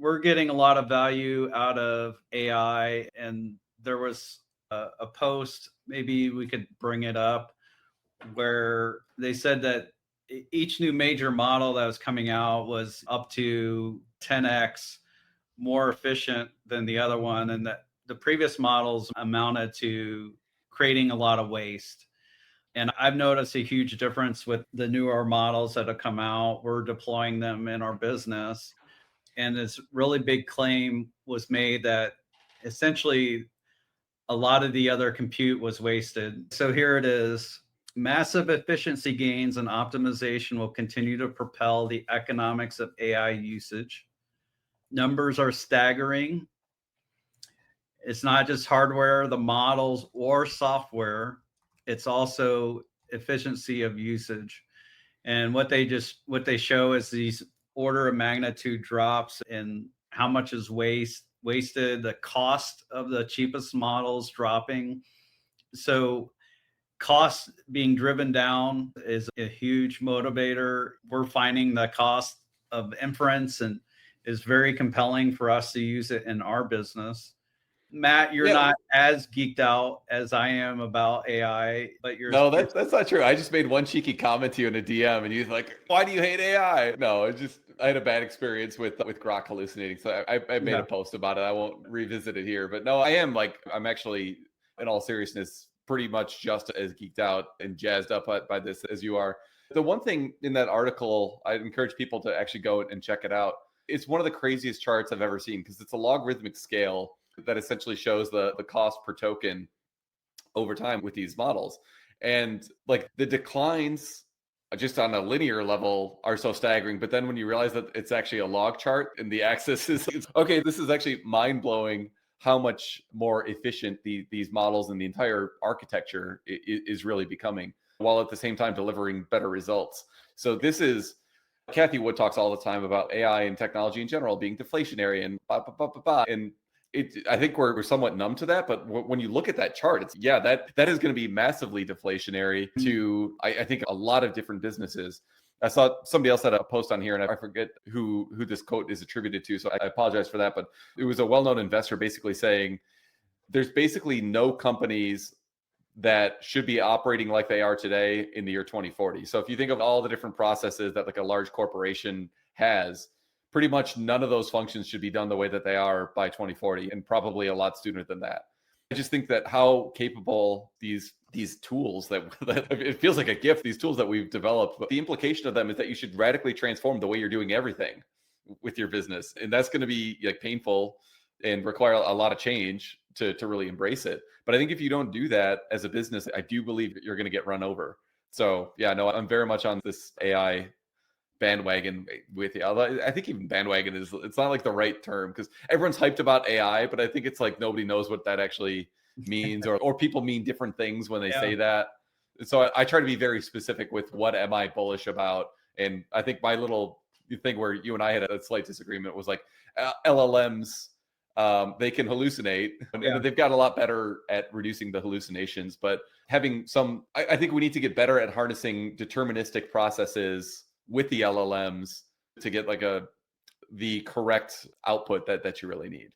we're getting a lot of value out of AI, and there was a post, maybe we could bring it up, where they said that each new major model that was coming out was up to 10x more efficient than the other one, and that the previous models amounted to creating a lot of waste. And I've noticed a huge difference with the newer models that have come out. We're deploying them in our business. And this really big claim was made that essentially a lot of the other compute was wasted. So here it is. Massive efficiency gains and optimization will continue to propel the economics of AI usage. Numbers are staggering. It's not just hardware, the models, or software. It's also efficiency of usage. And what they show is these order of magnitude drops in how much is wasted, the cost of the cheapest models dropping. So cost being driven down is a huge motivator. We're finding the cost of inference and is very compelling for us to use it in our business. Matt, you're Yeah. not as geeked out as I am about AI, but No, that's not true. I just made one cheeky comment to you in a DM, and you're like, "Why do you hate AI?" No, I had a bad experience with Grok hallucinating, so I made yeah, a post about it. I won't revisit it here, but no, I'm actually, in all seriousness, pretty much just as geeked out and jazzed up by this as you are. The one thing in that article, I'd encourage people to actually go and check it out. It's one of the craziest charts I've ever seen because it's a logarithmic scale that essentially shows the cost per token over time with these models. And like the declines just on a linear level are so staggering. But then when you realize that it's actually a log chart and the axis is okay, this is actually mind blowing how much more efficient these models and the entire architecture is really becoming, while at the same time delivering better results. So this is Kathy Wood talks all the time about AI and technology in general being deflationary and blah, blah, blah, blah, blah. And I think we're somewhat numb to that, but when you look at that chart, it's that is going to be massively deflationary to I think a lot of different businesses. I saw somebody else had a post on here, and I forget who this quote is attributed to, so I apologize for that. But it was a well-known investor basically saying there's basically no companies that should be operating like they are today in the year 2040. So if you think of all the different processes that like a large corporation has, pretty much none of those functions should be done the way that they are by 2040, and probably a lot sooner than that. I just think that how capable these tools that it feels like a gift, these tools that we've developed, but the implication of them is that you should radically transform the way you're doing everything with your business. And that's going to be like painful and require a lot of change to really embrace it. But I think if you don't do that as a business, I do believe that you're going to get run over. So yeah, no, I'm very much on this AI bandwagon with you. Although I think even bandwagon it's not like the right term because everyone's hyped about AI, but I think it's like nobody knows what that actually means, or people mean different things when they yeah, say that. So I try to be very specific with what am I bullish about. And I think my little thing where you and I had a slight disagreement was like LLMs, they can hallucinate, yeah. and they've got a lot better at reducing the hallucinations, but having I think we need to get better at harnessing deterministic processes with the LLMs to get like the correct output that you really need.